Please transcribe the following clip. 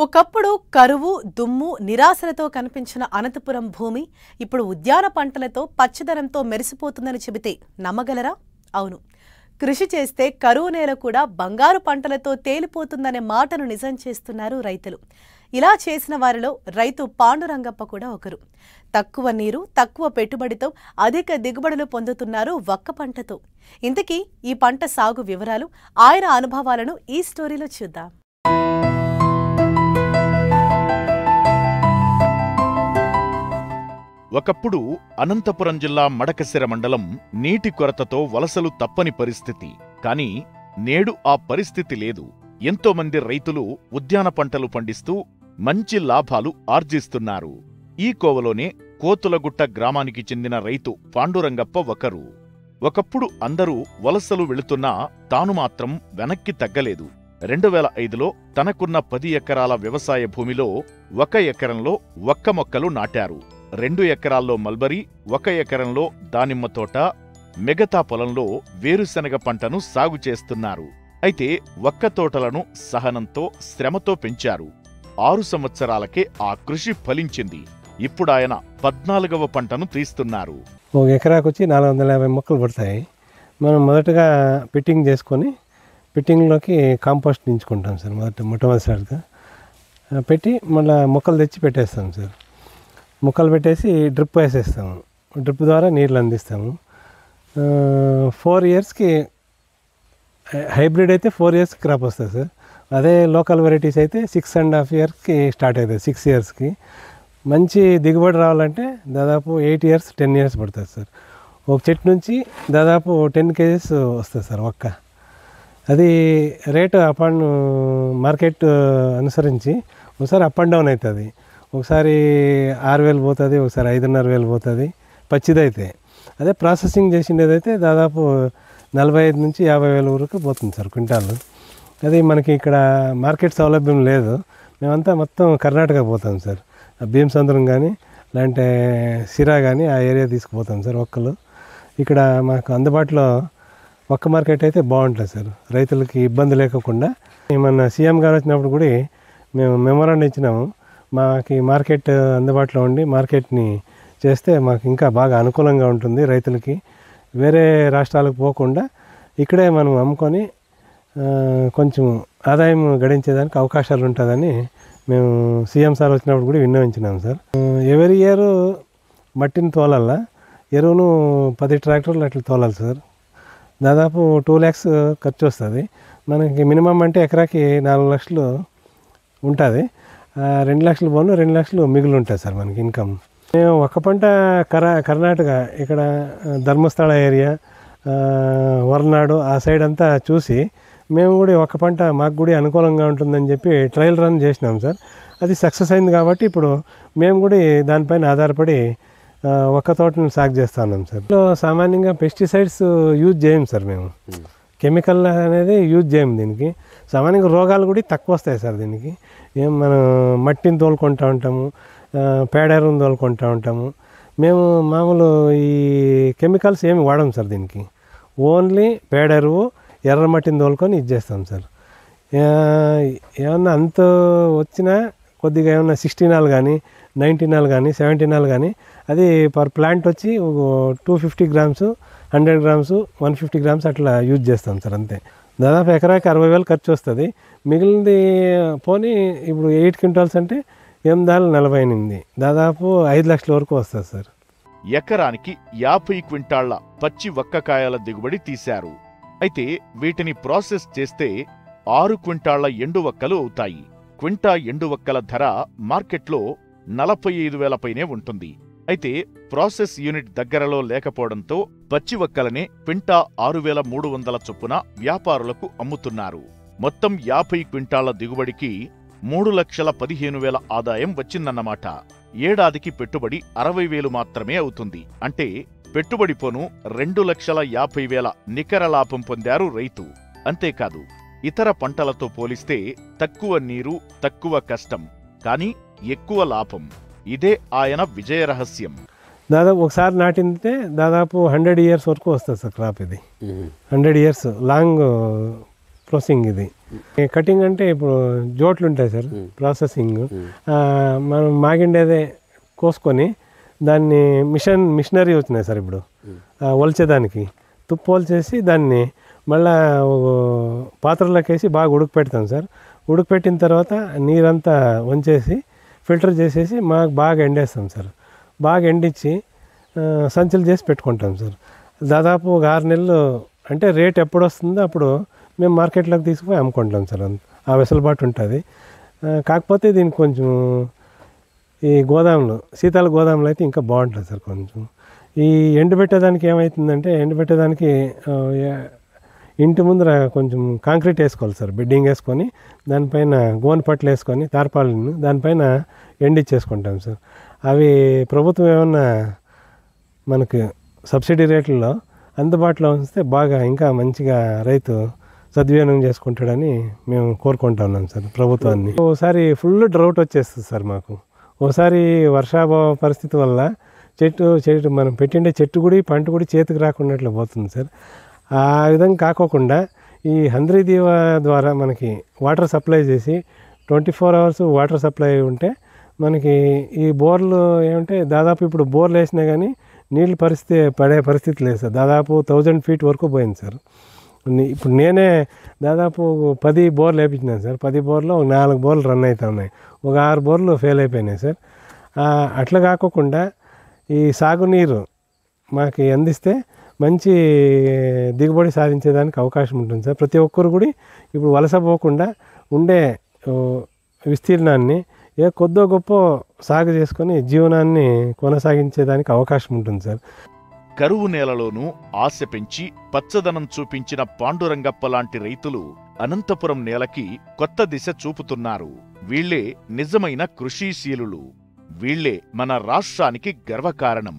ఒకప్పుడు కరువు, దుమ్ము, నిరాశలతో కనిపించిన అనంతపురం భూమి ఇప్పుడు ఉద్యాన పంటలతో పచ్చదనంతో మెరిసిపోతుందని చెబితే నమ్మగలరా? అవును. కృషి చేస్తే కరువు నేల కూడా బంగారు పంటలతో తేలిపోతుందనే మాటను నిజం చేస్తున్నారు రైతులు. ఇలా చేసిన వారిలో రైతు పాండురంగప్ప కూడా ఒకరు. తక్కువ నీరు, తక్కువ పెట్టుబడితో అధిక దిగుబడులు పొందుతున్నారు వక్క పంటతో. ఇంతకీ ఈ పంట సాగు వివరాలు, ఆయన అనుభవాలను ఈ స్టోరీలో చూద్దాం. ఒకప్పుడు అనంతపురం జిల్లా మడకశిర మండలం నీటి కొరతతో వలసలు తప్పని పరిస్థితి. కాని నేడు ఆ పరిస్థితి లేదు. ఎంతోమంది రైతులు ఉద్యాన పంటలు పండిస్తూ మంచి లాభాలు ఆర్జిస్తున్నారు. ఈ కోవలోనే కోతులగుట్ట గ్రామానికి చెందిన రైతు పాండురంగప్ప ఒకరు. ఒకప్పుడు అందరూ వలసలు వెళుతున్నా తాను మాత్రం వెనక్కి తగ్గలేదు. 2005లో తనకున్న 10 ఎకరాల వ్యవసాయ భూమిలో 1 ఎకరంలో వక్క మొక్కలు నాటారు. 2 ఎకరాల్లో మల్బరీ, 1 ఎకరంలో దానిమ్మ తోట, మిగతా పొలంలో వేరుశనగ పంటను సాగు చేస్తున్నారు. అయితే వక్క తోటలను సహనంతో, శ్రమతో పెంచారు. 6 సంవత్సరాలకే ఆ కృషి ఫలించింది. ఇప్పుడాయన 14వ పంటను తీస్తున్నారు. 1 ఎకరాకు వచ్చి 450 మొక్కలు పడతాయి. మనం మొదటగా పిట్టింగ్ చేసుకొని పిట్టింగ్లోకి కాంపోస్ట్ దించుకుంటాం సార్. మొట్టమొదటిసారిగా పెట్టి మళ్ళీ మొక్కలు తెచ్చి పెట్టేస్తాం సార్. మొక్కలు పెట్టేసి డ్రిప్ వేసేస్తాము. డ్రిప్ ద్వారా నీళ్ళు అందిస్తాము. 4 ఇయర్స్కి హైబ్రిడ్ అయితే 4 ఇయర్స్ క్రాప్ వస్తుంది సార్. అదే లోకల్ వెరైటీస్ అయితే 6.5 ఇయర్స్కి స్టార్ట్ అవుతుంది. 6 ఇయర్స్కి మంచి దిగుబడి రావాలంటే దాదాపు 8 ఇయర్స్ 10 ఇయర్స్ పడుతుంది సార్. ఒక చెట్టు నుంచి దాదాపు 10 కేజెస్ వస్తుంది సార్ ఒక్క. అది రేటు మార్కెట్ అనుసరించి ఒకసారి అప్ అండ్ డౌన్ అవుతుంది. ఒకసారి 6,000 పోతుంది, ఒకసారి 5,500 పోతుంది పచ్చిదైతే. అదే ప్రాసెసింగ్ చేసిండేదైతే దాదాపు 45,000 నుంచి 50,000 వరకు పోతుంది సార్ క్వింటాల్. అది మనకి ఇక్కడ మార్కెట్ సౌలభ్యం లేదు. మేమంతా మొత్తం కర్ణాటక పోతాం సార్. భీమసంద్రం కానీ లేదంటే సిరా కానీ ఆ ఏరియా తీసుకుపోతాం సార్ ఒక్కలు. ఇక్కడ మాకు అందుబాటులో ఒక్క మార్కెట్ అయితే బాగుంటుంది సార్, రైతులకి ఇబ్బంది లేకుండా. మన సీఎం గారు వచ్చినప్పుడు కూడా మేము మెమోరాండం ఇచ్చినాము. మాకు మార్కెట్ అందుబాటులో ఉండి మార్కెట్ని చేస్తే మాకు ఇంకా బాగా అనుకూలంగా ఉంటుంది. రైతులకి వేరే రాష్ట్రాలకు పోకుండా ఇక్కడే మనం అమ్ముకొని కొంచెం ఆదాయం గడించేదానికి అవకాశాలు ఉంటుందని మేము సీఎం సార్ వచ్చినప్పుడు కూడా విన్నవించినాం సార్. ఎవరి ఇయర్ మట్టిని తోలాల, ఎరువును 10 ట్రాక్టర్లు అట్లా తోలాలి సార్. దాదాపు 2 lakhs ఖర్చు వస్తుంది. మనకి మినిమం అంటే ఎకరాకి 4 లక్షలు ఉంటుంది. 2 లక్షలు పోను, 2 లక్షలు మిగులు ఉంటుంది సార్ మనకి ఇన్కమ్. మేము ఒక పంట కర్ణాటక ఇక్కడ ధర్మస్థల ఏరియా, వర్నాడు ఆ సైడ్ అంతా చూసి మేము కూడా ఒక పంట మాకు కూడా అనుకూలంగా ఉంటుందని చెప్పి ట్రయల్ రన్ చేసినాం సార్. అది సక్సెస్ అయింది కాబట్టి ఇప్పుడు మేము కూడా దానిపైన ఆధారపడి ఒక్క తోటను సాగు చేస్తూ ఉన్నాం సార్. సామాన్యంగా పెస్టిసైడ్స్ యూజ్ చేయం సార్. మేము కెమికల్ అనేది యూజ్ చేయం దీనికి. సామాన్యంగా రోగాలు కూడా తక్కువ వస్తాయి సార్ దీనికి. మనం మట్టిని తోలుకుంటూ ఉంటాము, పేడ ఎరువును తోలుకుంటూ ఉంటాము. మేము మామూలు ఈ కెమికల్స్ ఏమి వాడము సార్ దీనికి. ఓన్లీ పేడ ఎరువు, ఎర్ర మట్టిని తోలుకొని ఇది చేస్తాం సార్. ఏమన్నా అంత వచ్చినా కొద్దిగా ఏమన్నా 60 కానీ 90 కానీ 70 కానీ అది పర్ ప్లాంట్ వచ్చి 250 grams, 100 grams, 150 grams అట్లా యూజ్ చేస్తాం సార్ అంతే. దాదాపు ఎకరాకి 60,000 ఖర్చు వస్తుంది. మిగిలింది పోనీ ఇప్పుడు 8 క్వింటాల్స్ అంటే 8,48, దాదాపు 5 లక్షల వరకు వస్తుంది సార్. ఎకరానికి 50 క్వింటాళ్ల పచ్చి వక్కకాయల దిగుబడి తీశారు. అయితే వీటిని ప్రాసెస్ చేస్తే 6 క్వింటాళ్ల ఎండు వక్కలు అవుతాయి. క్వింటా ఎండు వక్కల ధర మార్కెట్లో 45,000 పైనే ఉంటుంది. అయితే ప్రాసెస్ యూనిట్ దగ్గరలో లేకపోవడంతో పచ్చి వక్కలనే క్వింటా 6,300 చొప్పున వ్యాపారులకు అమ్ముతున్నారు. మొత్తం 50 క్వింటాళ్ల దిగుబడికి 3,15,000 ఆదాయం వచ్చిందన్నమాట. ఏడాదికి పెట్టుబడి 60,000 మాత్రమే అవుతుంది. అంటే పెట్టుబడి పోను 2,50,000 నికర లాభం పొందారు రైతు. అంతేకాదు ఇతర పంటలతో పోలిస్తే తక్కువ నీరు, తక్కువ కష్టం, కానీ ఎక్కువ లాభం. ఇదే ఆయన విజయ రహస్యం. దాదాపు ఒకసారి నాటింటే దాదాపు 100 years వరకు వస్తుంది సార్ క్రాప్. ఇది 100 years లాంగ్ ప్రాసెసింగ్ ఇది. కటింగ్ అంటే ఇప్పుడు జోట్లు ఉంటాయి సార్, ప్రాసెసింగ్. మనం మాగిండేదే కోసుకొని దాన్ని మిషనరీ వచ్చినాయి సార్ ఇప్పుడు ఒలిచేదానికి. తుప్పు ఒలిచేసి దాన్ని మళ్ళా పాత్రలోకి వేసి బాగా ఉడకపెడతాం సార్. ఉడకపెట్టిన తర్వాత నీరంతా వంచేసి ఫిల్టర్ చేసేసి మాకు బాగా ఎండేస్తాం సార్. బాగా ఎండించి సంచులు చేసి పెట్టుకుంటాం సార్. దాదాపు ఒక 6 నెలలు అంటే రేట్ ఎప్పుడు వస్తుందో అప్పుడు మేము మార్కెట్లోకి తీసుకుపోయి అమ్ముకుంటాం సార్. ఆ వెసులుబాటు ఉంటుంది. కాకపోతే దీనికి కొంచెం ఈ గోదాములు, శీతల గోదాములు అయితే ఇంకా బాగుంటుంది సార్. కొంచెం ఈ ఎండబెట్టేదానికి ఏమవుతుందంటే, ఎండబెట్టేదానికి ఇంటి ముందర కొంచెం కాంక్రీట్ వేసుకోవాలి సార్. బెడ్డింగ్ వేసుకొని దానిపైన గోను పట్లు వేసుకొని తార్పాలను దానిపైన ఎండిచ్చేసుకుంటాం సార్. అవి ప్రభుత్వం ఏమన్నా మనకు సబ్సిడీ రేట్లలో అందుబాటులో ఉంచితే బాగా ఇంకా మంచిగా రైతు సద్వినియోగం చేసుకుంటాడని మేము కోరుకుంటా ఉన్నాం సార్ ప్రభుత్వాన్ని. ఓసారి ఫుల్ డ్రౌట్ వచ్చేస్తుంది సార్ మాకు. ఓసారి వర్షాభావ పరిస్థితి వల్ల చెట్టు మనం పెట్టిండే చెట్టు కూడా పంట కూడా చేతికి రాకున్నట్లు పోతుంది సార్. ఆ విధంగా కాకోకుండా ఈ హంద్రీ దీవా ద్వారా మనకి వాటర్ సప్లై చేసి 24 అవర్స్ వాటర్ సప్లై ఉంటే మనకి ఈ బోర్లు ఏమంటే దాదాపు ఇప్పుడు బోర్లు వేసినా కానీ నీళ్ళు పడే పరిస్థితి లేదు సార్. దాదాపు 1000 ఫీట్ వరకు పోయింది సార్. ఇప్పుడు నేనే దాదాపు 10 బోర్లు వేయించినాను సార్. 10 బోర్లో 4 బోర్లు రన్ అవుతా ఉన్నాయి, ఒక 6 బోర్లు ఫెయిల్ అయిపోయినాయి సార్. అట్లా కాకోకుండా ఈ సాగునీరు మాకు అందిస్తే మంచి దిగుబడి సాధించేదానికి అవకాశం ఉంటుంది సార్. ప్రతి ఒక్కరు కూడా ఇప్పుడు వలస పోకుండా ఉండే విస్తీర్ణాన్ని కొద్దో గొప్ప సాగు చేసుకొని జీవనాన్ని కొనసాగించేదానికి అవకాశం ఉంటుంది సార్. కరువు నేలలోనూ ఆశ పెంచి పచ్చదనం చూపించిన పాండురంగప్ప లాంటి రైతులు అనంతపురం నేలకి కొత్త దిశ చూపుతున్నారు. వీళ్లే నిజమైన కృషిశీలులు. వీళ్లే మన రాష్ట్రానికి గర్వకారణం.